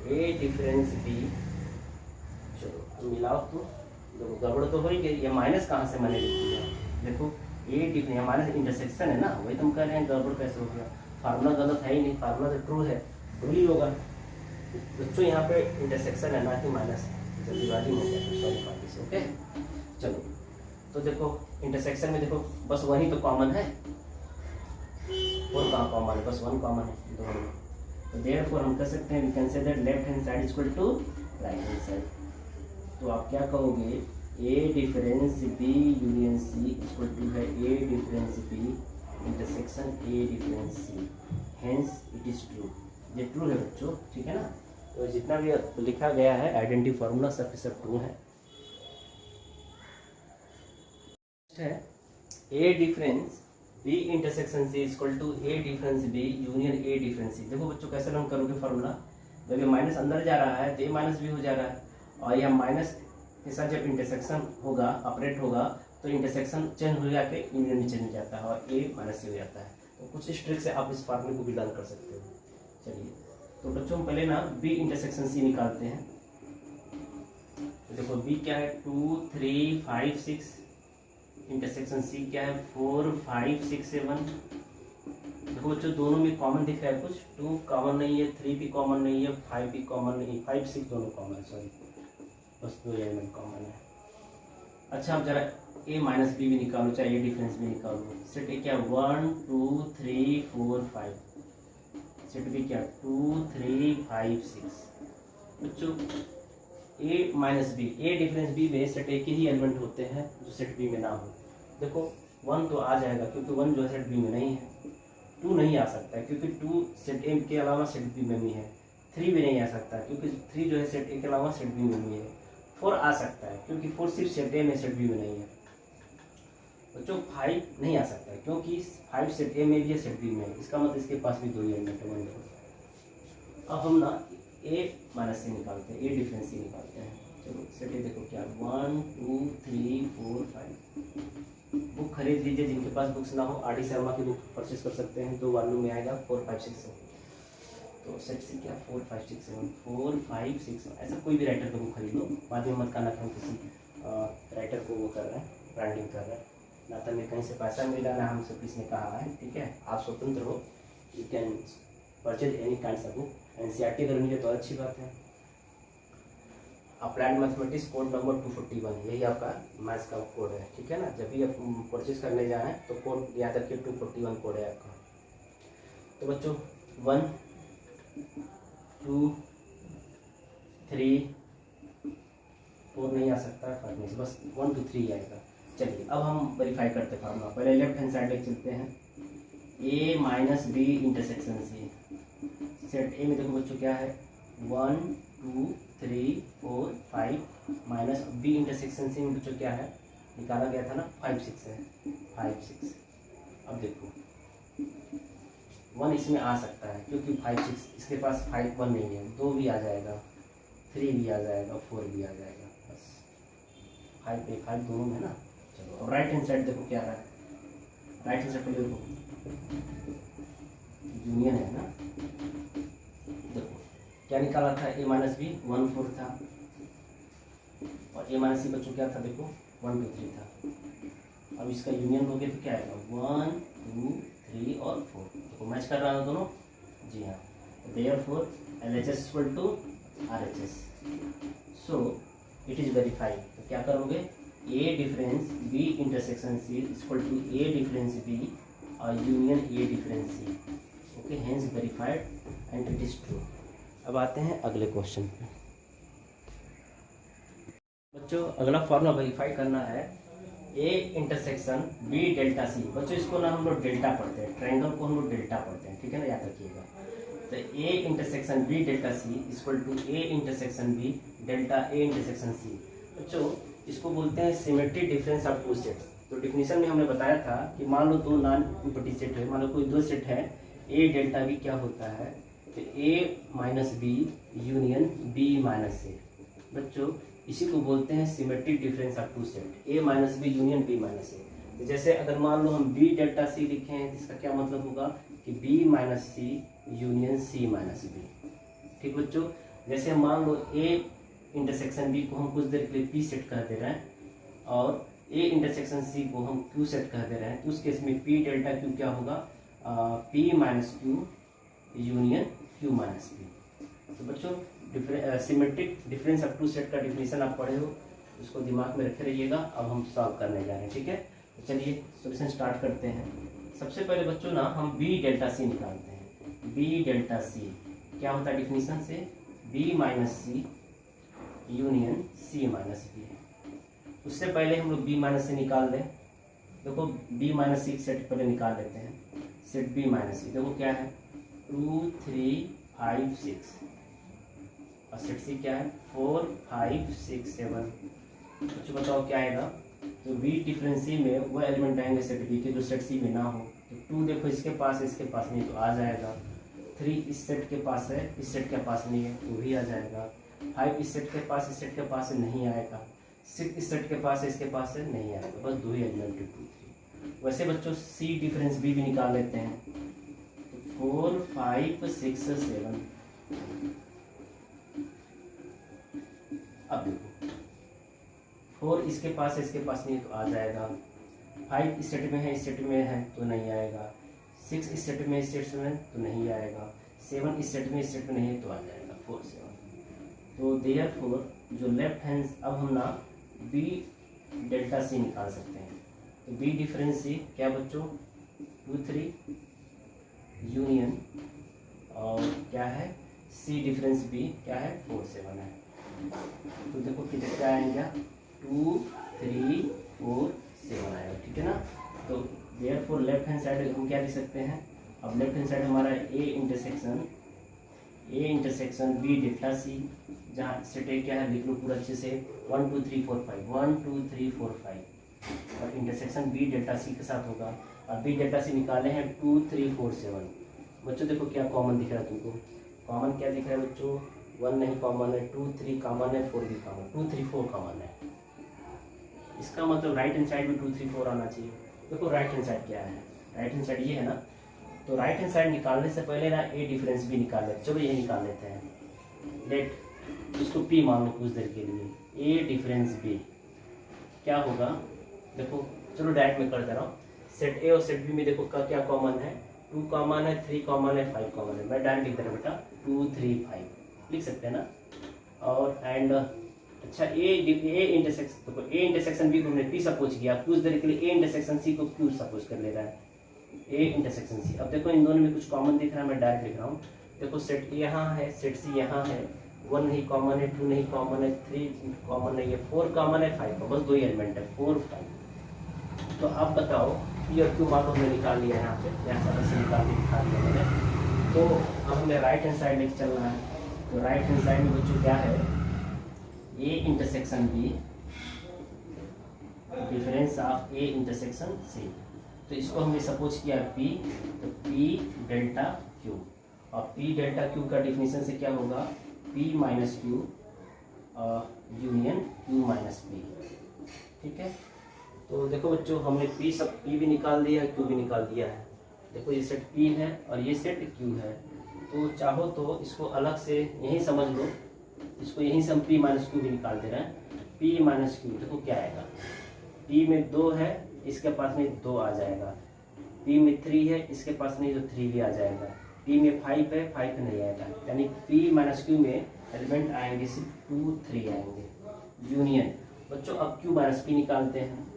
Speaker 1: A डिफरेंस B, चलो अब मिलाओ तो देखो गड़बड़ तो हो ही गई। ये माइनस कहाँ से मैंने लिख दिया, देखो A डिफरेंस माइनस इंटरसेक्शन है ना, वही तुम कह रहे हैं गड़बड़ कैसे हो गया। फार्मूला गलत है ही नहीं, फार्मूला तो ट्रू है, ट्रू ही होगा। बच्चों यहाँ पे इंटरसेक्शन है ना कि माइनस, जल्दीबाजी हो गया, सॉरी फॉर दिस। ओके चलो, तो देखो इंटरसेक्शन में देखो बस वही तो कॉमन है, और कहाँ कॉमन है, बस 1 कॉमन है दोनों में। तो देयरफॉर हम कह सकते हैं we can say that left hand side is equal to right hand side. तो आप क्या कहोगे, A difference B union C equal to है A difference B intersection A difference C, hence it is true. ये true है बच्चों, ठीक है ना। तो जितना भी लिखा गया है आइडेंटिटी फार्मूला सब ट्रू है। A difference B intersection C equal to A difference B union A difference C। देखो बच्चों कैसे लर्न करोगे फार्मूला, जब ये माइनस अंदर जा रहा है तो A माइनस B हो जा रहा है, और यह माइनस के साथ जब इंटरसेक्शन होगा, ऑपरेट होगा, तो इंटरसेक्शन चेंज हो जाके यूनियन में चेंज हो जाता है और ए माइनस सी हो जाता है। तो कुछ इस ट्रिक से आप इस फार्मूले को भी लर्न कर सकते हो। चलिए तो बच्चों हम पहले ना बी इंटरसेक्शन सी निकालते हैं। तो देखो बी क्या है 2 3 5 6, इंटरसेक्शन सी क्या है 4 5 6 7। देखो बच्चों दोनों में कॉमन दिख रहा है कुछ, 2 कॉमन नहीं है, 3 भी कॉमन नहीं है, 5 भी कॉमन नहीं है, 5 6 दोनों कॉमन है, सॉरी बस 2 एलिमेंट कॉमन है। अच्छा अब जरा ए माइनस बी भी निकालो, चाहे ये डिफरेंस भी निकालो। सेट ए क्या 1 2 3 4 5, सेट बी क्या 2 3 5 6। बच्चों ए माइनस बी, ए डिफरेंस बी में सेट ए के ही एलिमेंट होते हैं जो सेट बी में ना हो। देखो 1 तो आ जाएगा क्योंकि 1 जो है सेट बी में नहीं है, 2 नहीं आ सकता है क्योंकि 2 सेट ए के अलावा सेट बी में भी है, 3 भी नहीं आ सकता क्योंकि 3 जो है सेट ए के अलावा सेट बी में भी है, 4 आ सकता है क्योंकि 4 सिर्फ सेट ए में सेट बी में नहीं है। बच्चों 5 नहीं आ सकता है क्योंकि 5 सेट ए में भी है सेट बी में है, इसका मतलब इसके पास भी 2 एलिमेंट है। अब हम ना ए माइनस से निकालते हैं, ए डिफरेंस से निकालते हैं। चलो सेट ए देखो क्या 1 2 3 4 5। बुक खरीद लीजिए, जिनके पास बुक्स ना हो आर डी शर्मा की बुक परचेज कर सकते हैं, 2 वॉल्यूम में आएगा 4 5 6 7। तो सेट से क्या 4 5 6 7 4 5 6 7, ऐसा कोई भी राइटर का बुक खरीदो, बाद में मत करना कि हम किसी राइटर को वो कर रहे हैं, ब्रांडिंग कर रहे हैं, ना तो हमें कहीं से पैसा मिला ना हमसे किसने कहा है। ठीक है, आप स्वतंत्र हो, you can purchase any kind of book. NCERT अगर मिले तो अच्छी बात है। अप्लाइड मैथमेटिक्स कोड नंबर 241, यही आपका मैथ्स का कोड है। ठीक है ना, जब भी आप परचेज करने जाएँ तो कोड याद रखिए 241 कोड है आपका। तो बच्चों 1 2 3 4 नहीं आ सकता, फर्क नहीं, बस 1 2 3 आएगा। चलिए अब हम वेरीफाई करते हैं फार्मूला। पहले लेफ्ट हैंड साइड लेके चलते हैं, A minus B intersection C. Set A में देखो बच्चों क्या है 1 2 3 4 5 माइनस बी इंटरसेक्शन सी में बच्चों क्या है, निकाला गया था ना 5 6 है, 5 6। अब देखो 1 इसमें आ सकता है क्योंकि 5 6 इसके पास 5 1 नहीं है, 2 भी आ जाएगा, 3 भी आ जाएगा, 4 भी आ जाएगा, बस 5 पे 5 दोनों में ना। चलो अब राइट हैंड साइड देखो क्या रहा है, राइट हैंड साइड पे देखो यूनियन है ना। देखो क्या निकाला था ए माइनस बी 1 4 था और ए माइनस सी बच्चों क्या था देखो 1 2 3 था। अब इसका यूनियन हो गया तो क्या आएगा 1 2 3 और 4। देखो मैच कर रहा है दोनों, जी हाँ। Therefore LHS equal to RHS, so it is verified. तो क्या करोगे A difference B intersection C equal to A difference B और union A difference C. Okay, hence verified and it is true. अब आते हैं अगले क्वेश्चन पे। बच्चों अगला फॉर्मूला वेरीफाई करना है A intersection B delta C. बच्चों इसको ना हम लोग डेल्टा पढ़ते हैं, ट्रायंगल को हम लोग डेल्टा पढ़ते हैं, ठीक है ना, याद रखिएगा। तो A intersection B delta C equal to A intersection B delta A intersection C. बच्चों इसको बोलते हैं symmetry difference of two sets. तो डिफिनीशन में हमने बताया था कि मान लो 2 नॉन इक्विटी सेट है, मान लो कोई 2 सेट है, ए डेल्टा बी क्या होता है तो A minus B union B minus A. बच्चों इसी को बोलते हैं symmetric difference of two set, A minus B union B minus A. जैसे अगर मान लो हम बी डेल्टा सी लिखे हैं, इसका क्या मतलब होगा कि बी माइनस सी यूनियन सी माइनस बी। ठीक बच्चों, जैसे मान लो ए इंटरसेक्शन बी को हम कुछ देर के लिए पी सेट कर दे रहे हैं और ए इंटरसेक्शन सी को हम क्यू सेट कर दे रहे हैं, तो उस केस में पी डेल्टा क्यू क्या होगा P minus Q union Q minus P. तो बच्चों symmetric difference of two set का डिफिनीशन आप पढ़े हो, उसको दिमाग में रखे रहिएगा। अब हम सॉल्व करने जा रहे हैं, ठीक है। तो चलिए सॉल्यूशन स्टार्ट करते हैं। सबसे पहले बच्चों ना हम बी डेल्टा सी निकालते हैं। बी डेल्टा सी क्या होता है डिफिनीशन से, बी माइनस सी यूनियन सी माइनस बी। उससे पहले हम लोग बी माइनस सी निकाल दें। देखो बी माइनस सी सेट पहले निकाल लेते हैं। सेट बी माइनस सी देखो क्या है 2 3 5 6 और सेट सी क्या है 4 5 6 7। बच्चों बताओ क्या आएगा, तो बी डिफरेंस सी में वो एलिमेंट आएंगे सेट बी के जो सेट सी में ना हो। तो 2 देखो इसके पास है, इसके पास नहीं, तो आ जाएगा। 3 इस सेट के पास है, इस सेट के पास नहीं है, तो भी आ जाएगा। 5 इस सेट के पास, इस सेट के पास नहीं आएगा। 6 इस सेट के पास है, इसके पास है, नहीं आएगा, बस 2 ही एलिमेंट है 2 3। वैसे बच्चों सी डिफरेंस बी भी निकाल लेते हैं, तो 4 5 6 7। अब देखो 4 इसके पास है, इसके पास नहीं तो आ जाएगा, 5 इस सेट में है, इस सेट में है तो नहीं आएगा, 6 इस सेट में, इस सेट में तो नहीं आएगा, 7 इस सेट में, इस सेट में नहीं है तो आ जाएगा 4 7। तो देयरफॉर जो लेफ्ट हैंड, अब हम ना बी डेल्टा सी निकाल सकते हैं। तो बी डिफरेंस सी क्या बच्चों, 2 3 यूनियन, और क्या है सी डिफरेंस बी क्या है 4 7 है। तो देखो कितना क्या आएगा, 2 3 4 7 आएगा, ठीक है ना। तो देयरफॉर लेफ्ट हैंड साइड हम क्या लिख सकते हैं, अब लेफ्ट हैंड साइड हमारा A intersection B delta C, जहाँ सेट ए क्या है लिख लो पूरा अच्छे से, 1 2 3 4 5 1 2 3 4 5, और इंटरसेक्शन बी डेल्टा सी के साथ होगा। और बी डेल्टा सी निकाले हैं 2 3 4 7। बच्चों देखो क्या कॉमन दिख रहा है तुमको, कॉमन क्या दिख रहा है बच्चों, 1 नहीं कॉमन है, 2 3 कॉमन है, 4 भी कॉमन, 2 3 4 कॉमन है। इसका मतलब राइट हैंड साइड में 2 3 4 आना चाहिए। देखो राइट हैंड साइड क्या है, राइट हैंड साइड ये है ना, तो राइट हैंड साइड निकालने से पहले ना ए डिफरेंस भी निकाल लेते, चलो ये निकाल लेते हैं। लेट इसको पी मान लो कुछ देर के लिए, ए डिफरेंस बी क्या होगा, देखो चलो डायरेक्ट में कर दे रहा हूँ। सेट ए और सेट बी में देखो क्या कॉमन है, 2 कॉमन है, 3 कॉमन है, 5 कॉमन है। मैं डायरेक्ट लिख दे रहा बेटा, 2 3 5 लिख सकते हैं ना। और एंड अच्छा ए इंटरसेक्शन, देखो ए इंटरसेक्शन बी को हमने पी सपोज किया, कुछ देर के लिए ए इंटरसेक्शन सी को क्यू सपोज कर ले रहा है, ए इंटरसेक्शन सी। अब देखो इन दोनों में कुछ कॉमन दिख रहा है, मैं डायरेक्ट लिख रहा हूँ। देखो सेट यहाँ है, सेट सी यहाँ है, 1 नहीं कॉमन है, 2 नहीं कॉमन है, 3 कॉमन नहीं है, 4 कॉमन है, 5 का बस 2 ही एलिमेंट है 4 5। तो अब बताओ पी और क्यू मान लो हमने निकाल लिया है, यहाँ पे यहाँ से निकाल के दिखा दिया मैंने। तो अब हमें राइट हैंड साइड लेके चलना है। तो राइट हैंड साइड में बच्चों क्या है, A intersection B difference of A intersection C. तो इसको हमने सपोज किया पी, तो पी डेल्टा क्यू, और पी डेल्टा क्यू का डिफिनीशन से क्या होगा, P minus Q union Q minus P, ठीक है। तो देखो बच्चों हमने पी भी निकाल दिया है, क्यू भी निकाल दिया है। देखो ये सेट पी है और ये सेट क्यू है, तो चाहो तो इसको अलग से यही समझ लो, इसको यहीं से हम पी माइनस क्यू भी निकाल दे रहे हैं। पी माइनस क्यू देखो क्या आएगा, पी में 2 है, इसके पास में 2 आ जाएगा, पी में 3 है, इसके पास में तो 3 भी आ जाएगा, पी में 5 है, 5 नहीं आएगा, यानी पी माइनस क्यू में एलिमेंट आएंगे सिर्फ 2 3 आएंगे। यूनियन बच्चों अब क्यू माइनस पी निकालते हैं।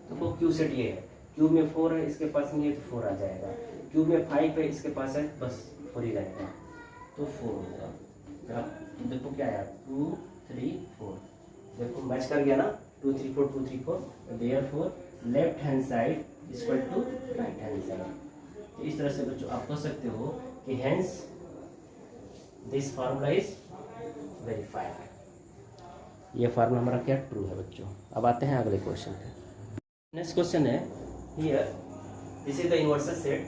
Speaker 1: देखो क्यू सेट ये है, क्यू में 4 है, इसके पास में तो 4 आ जाएगा, क्यू में 5 है, इसके पास है बस 4 ही रहेगा, तो 4 होगा। देखो क्या है 2 3 4, देखो मैच कर गया ना, 2 3 4 2 3 4। Therefore left hand side equal to right hand side. तो इस तरह से बच्चों आप कह सकते हो कि hence this formula is verified. ये फार्मूला हमारा क्या ट्रू है बच्चों। अब आते हैं अगले क्वेश्चन पे। नेक्स्ट क्वेश्चन है, here this is the universal set,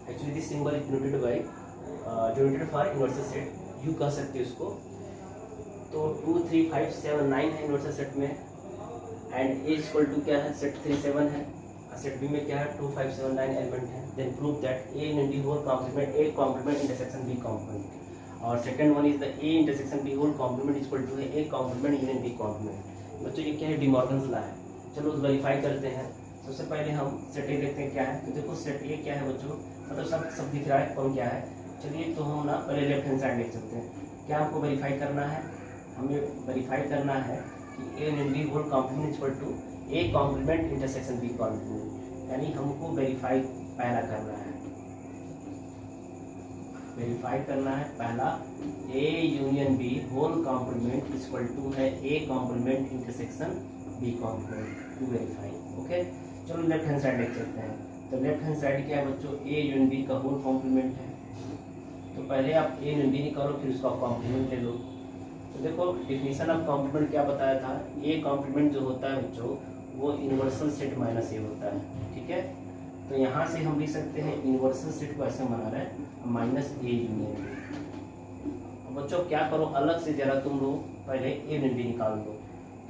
Speaker 1: actually this symbol is denoted for universal set, you कह सकते हो इसको। तो 2 3 5 7 9 है यूनिवर्सल सेट में, एंड ए इक्वल टू क्या है, सेट 3 7 है, सेट बी में क्या है 2 5 7 9 एलिमेंट है। Then prove that A in D whole complement A complement intersection B complement, और second one is the A intersection B whole complement equal to A complement union B complement. बच्चों ये क्या है, De Morgan's law है। चलो verify करते हैं। सबसे पहले हम सेट ए देखते हैं क्या है। तो देखो सेट ए क्या है बच्चों, मतलब सब दिख रहा है, कौन क्या है। चलिए तो हम ना पहले लेफ्ट हैंड साइड देख सकते हैं। क्या हमको वेरीफाई करना है, हमें वेरीफाई करना है कि A in D whole complement equal to A complement intersection B complement, यानी हमको वेरीफाई पहला करना है, वेरीफाई करना है पहला A union B whole complement equal to है A complement intersection B complement, to verify. Okay चलो लेफ्ट हैंड साइड देख सकते हैं। तो लेफ्ट हैंड साइड क्या है बच्चों, ए यूनियन बी का होल कॉम्प्लीमेंट है। तो पहले आप ए यूनियन बी निकालो, फिर उसका कॉम्प्लीमेंट ले लो। तो देखो डिफिनीशन ऑफ कॉम्प्लीमेंट क्या बताया था, ए कॉम्प्लीमेंट जो होता है बच्चों वो यूनिवर्सल सेट माइनस ए होता है, ठीक है। तो यहाँ से हम लिख सकते हैं यूनिवर्सल सेट को ऐसे बना रहे हैं माइनस ए यूनियन बी। बच्चों क्या करो, अलग से जरा तुम लोग पहले ए यूनियन बी निकाल दो।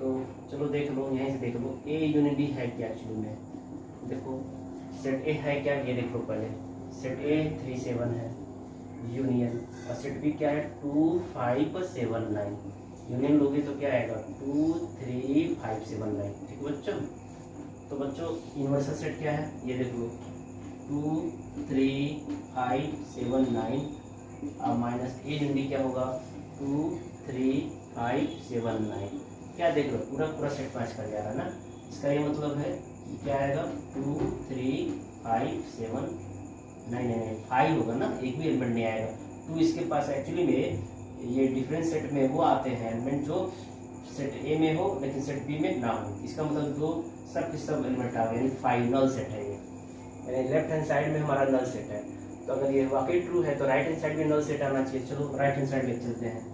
Speaker 1: तो चलो देख लो, यहीं से देख लो ए यूनियन बी है क्या एक्चुअली में। देखो सेट ए है क्या, ये देख लो पहले। सेट ए 3 7 है यूनियन, और सेट बी क्या है 2 5 7 9। यूनियन लोगे तो क्या आएगा 2 3 5 7 9। ठीक है बच्चों। तो बच्चों यूनिवर्सल सेट क्या है ये देख लो 2 3 5 7 9 और माइनस ए यूनियन बी क्या होगा 2 3 5 7 9। क्या देख लो पूरा पूरा सेट मैच कर जा रहा है ना। इसका ये मतलब है कि क्या आएगा 2 3 5 7 नहीं 5 होगा ना, एक भी एलिमेंट नहीं आएगा। 2 इसके पास एक्चुअली में ये डिफरेंट सेट में वो आते हैं एलिमेंट जो सेट ए में हो लेकिन सेट बी में ना हो। इसका मतलब जो सब के सब एलिमेंट आ गए, यानी 5 नल सेट है ये, यानी लेफ्ट हैंड साइड में हमारा नल सेट है। तो अगर ये वाकई ट्रू है तो राइट हैंड साइड में नल सेट आना चाहिए। चलो राइट हैंड साइड लेके चलते हैं।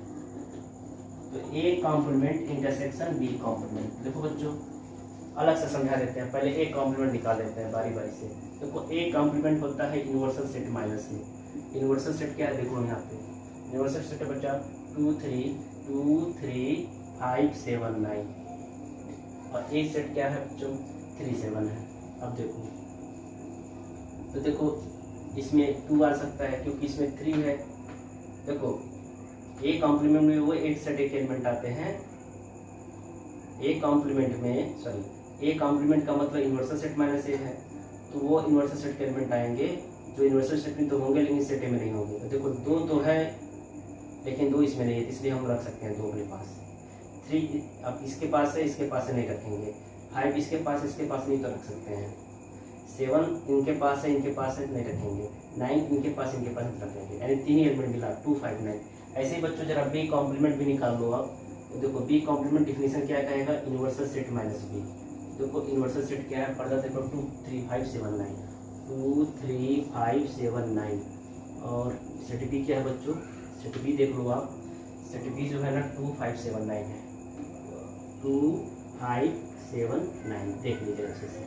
Speaker 1: तो A complement intersection B complement. देखो बच्चों अलग से समझा देते हैं, पहले ए कॉम्प्लीमेंट निकाल देते हैं बारी बारी से। देखो ए कॉम्प्लीमेंट होता है यूनिवर्सल सेट माइनस ए। यूनिवर्सल सेट क्या है देखो यहाँ पे, यूनिवर्सल सेट है बच्चा 2 3 5 7 9 और ए सेट क्या है बच्चों 3 7 है। अब देखो तो देखो इसमें 2 आ सकता है क्योंकि इसमें 3 है। देखो ए कॉम्प्लीमेंट में वो एक सेट एक एलिमेंट आते हैं। ए कॉम्प्लीमेंट में सॉरी ए कॉम्प्लीमेंट का मतलब यूनिवर्सल सेट माइनस ए है, तो वो यूनिवर्सल सेट के एलिमेंट आएंगे जो यूनिवर्सल सेट में तो होंगे लेकिन सेट में नहीं होंगे। तो देखो 2 तो है लेकिन 2 इसमें नहीं है, इसलिए हम रख सकते हैं 2 अपने पास। 3 अब इसके पास है इसके पास नहीं रखेंगे। 5 इसके पास नहीं तो रख सकते हैं। 7 इनके पास है इनके पास है नहीं रखेंगे। 9 इनके पास नहीं रखेंगे, यानी 3 ही एलिमेंट मिला 2 5 9। ऐसे ही बच्चों जरा बी कॉम्प्लीमेंट भी निकाल लो आप। तो देखो बी कॉम्प्लीमेंट डिफिनेशन क्या कहेगा यूनिवर्सल सेट माइनस बी। देखो यूनिवर्सल सेट क्या है पढ़ता देखो 2 3 5 7 9 2 3 5 7 9। और सेट बी क्या है बच्चों, सेट बी देख लो आप। सेट बी जो है ना 2 5 7 9 है, 2 5 7 9 देख लीजिए अच्छे से।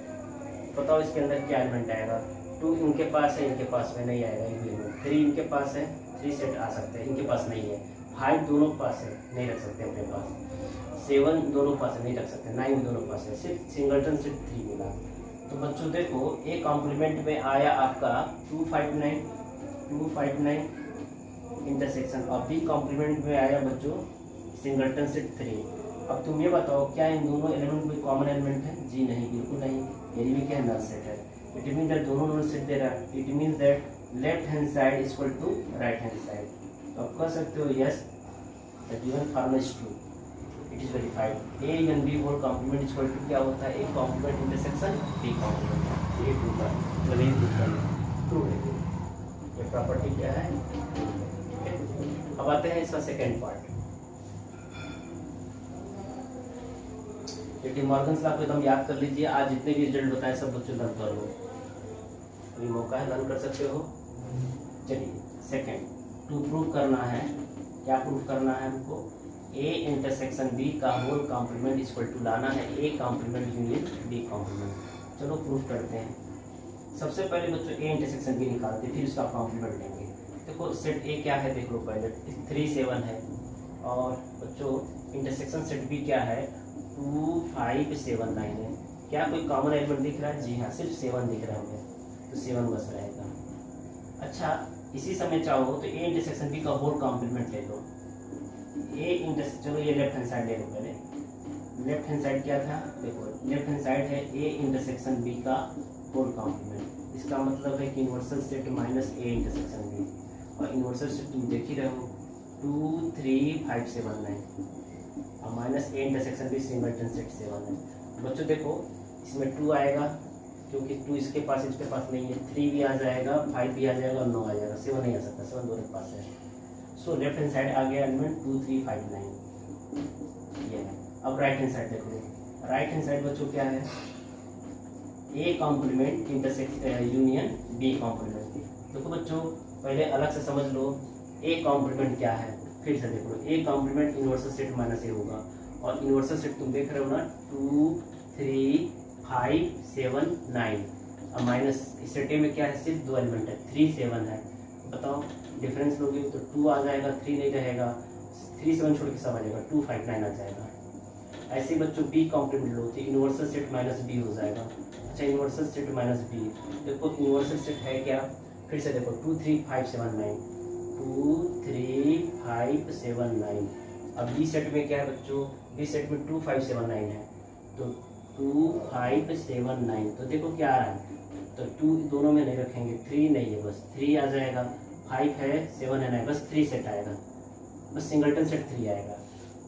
Speaker 1: बताओ इसके अंदर क्या एलिमेंट आएगा। 2 इनके पास है इनके पास में नहीं आएगा एक भी एलिमेंट। 3 इनके पास है 3 सेट आ सकते हैं इनके पास नहीं है। 5 दोनों पास है नहीं रख सकते अपने पास। 7 दोनों पास है नहीं रख सकते। 9 दोनों पास है, सिर्फ सिंगलटन सिर्फ 3 मिला। तो बच्चों देखो ए कॉम्प्लीमेंट में आया आपका 2 5 9 इंटरसेक्शन, और बी कॉम्प्लीमेंट में आया बच्चों सिंगलटन सेट 3। अब तुम ये बताओ क्या इन दोनों एलिमेंट कोई कॉमन एलिमेंट है? जी नहीं, बिल्कुल नहीं। ये भी क्या है नल सेट है। इट मीन दैट दोनों नल सेट दे रहा है। It mean that left hand side is equal to right hand side. तो आप कह सकते हो yes the given formula is true, it is verified. A and B whole complement is equal to क्या होता है A complement intersection B complement. ये true है, मतलब ये ट्रू है। ये प्रॉपर्टी क्या है। अब आते हैं इसका सेकेंड पार्ट। ये डिमॉर्गन्स लॉ को एकदम याद कर लीजिए। आज जितने भी रिजल्ट बताए सब बच्चों लर्न कर लो, अभी मौका है लर्न कर सकते हो। चलिए सेकेंड टू प्रूव करना है। क्या प्रूव करना है हमको, ए इंटरसेक्शन बी का होल कॉम्प्लीमेंट इक्वल टू लाना है A complement union B complement. चलो प्रूव करते हैं। सबसे पहले बच्चों ए इंटरसेक्शन बी निकालते हैं फिर उसका कॉम्प्लीमेंट लेंगे। देखो सेट ए क्या है देख लो पहले 3 7 है, और बच्चों इंटरसेक्शन सेट बी क्या है 2 5 7 9 है। क्या कोई कॉमन एलिमेंट दिख रहा है? जी हाँ, सिर्फ 7 दिख रहा है हमें, तो 7 बस रहेगा। अच्छा इसी समय चाहो तो ए इंटरसेक्शन बी का होल कॉम्प्लीमेंट ले लो। ए इंटरसेक्शन चलो ये लेफ्ट हैंड साइड ले लो पहले। लेफ्ट हैंड साइड क्या था देखो, लेफ्ट हैंड साइड है ए इंटरसेक्शन बी का होल कॉम्प्लीमेंट। इसका मतलब है कि universal set minus A intersection B, और यूनिवर्सल सेट तुम देख ही रहे हो 2 3 5 7 9 और माइनस ए इंटरसेक्शन भी सिंगलटन सेट 7 है। बच्चों देखो इसमें 2 आएगा क्योंकि 2 इसके पास नहीं है। 3 भी आ जाएगा, 5 भी आ जाएगा और 9 आ जाएगा। 7 नहीं आ सकता, 7 दोनों के पास है। सो लेफ्ट हैंड साइड आ गया एलिमेंट 2 3 5 9 ये है। अब राइट हैंड साइड देखो। राइट हैंड साइड बच्चों क्या है A complement intersection union B complement. देखो बच्चों पहले अलग से समझ लो ए कॉम्प्लीमेंट क्या है। फिर से देखो A complement universal set minus A होगा, और यूनिवर्सल सेट तुम देख रहे हो ना 2 3 5 7 9 और माइनस सेट ए में क्या है सिर्फ 2 एलिमेंट है 3 7 है। बताओ डिफरेंस लोगे तो 2 आ जाएगा 3 नहीं रहेगा, 3 7 छोड़ के सब आ जाएगा 2 5 9 आ जाएगा। ऐसे ही बच्चों बी कॉम्प्लीमेंट लो तो यूनिवर्सल सेट माइनस बी हो जाएगा। अच्छा यूनिवर्सल सेट माइनस बी, देखो यूनिवर्सल सेट है क्या, फिर से देखो 2 3 5 7 9, 2 3 5 7 9। अब बी सेट में क्या है बच्चों, बी सेट में 2 5 7 9 है, तो 2 5 7 9, तो देखो क्या आ रहा है, तो 2 दोनों में नहीं रखेंगे, 3 नहीं है बस 3 आ जाएगा, 5 है 7 है, नहीं बस 3 सेट आएगा, बस सिंगलटन सेट 3 आएगा।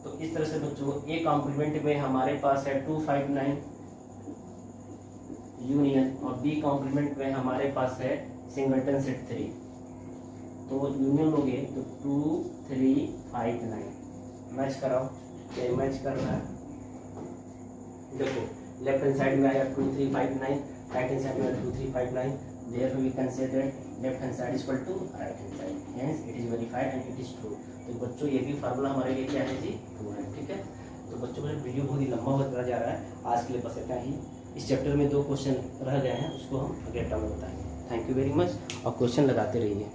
Speaker 1: तो इस तरह से बच्चों ए कॉम्प्लीमेंट में हमारे पास है 2 5 9 यूनियन, और बी कॉम्प्लीमेंट में हमारे पास है सिंगलटन सेट 3। तो यूनियन लोगे तो 2 3 5 9, मैच कराओ, ये मैच कर रहा है, देखो लेफ्ट हैंड साइड में आया 2 3 5 9, राइट हैंड साइड में 2 3 5 9, therefore we can say that left hand side is equal to right hand side, hence it is verified and it is true। तो बच्चों ये भी फार्मूला हमारे लिए क्या है जी, ट्रू है, ठीक है। तो बच्चों का वीडियो बहुत ही लंबा होता जा रहा है, आज के लिए बस इतना ही। इस चैप्टर में 2 क्वेश्चन रह गए हैं, उसको हम अगले टाइम में बताएंगे। थैंक यू वेरी मच, और क्वेश्चन लगाते रहिए।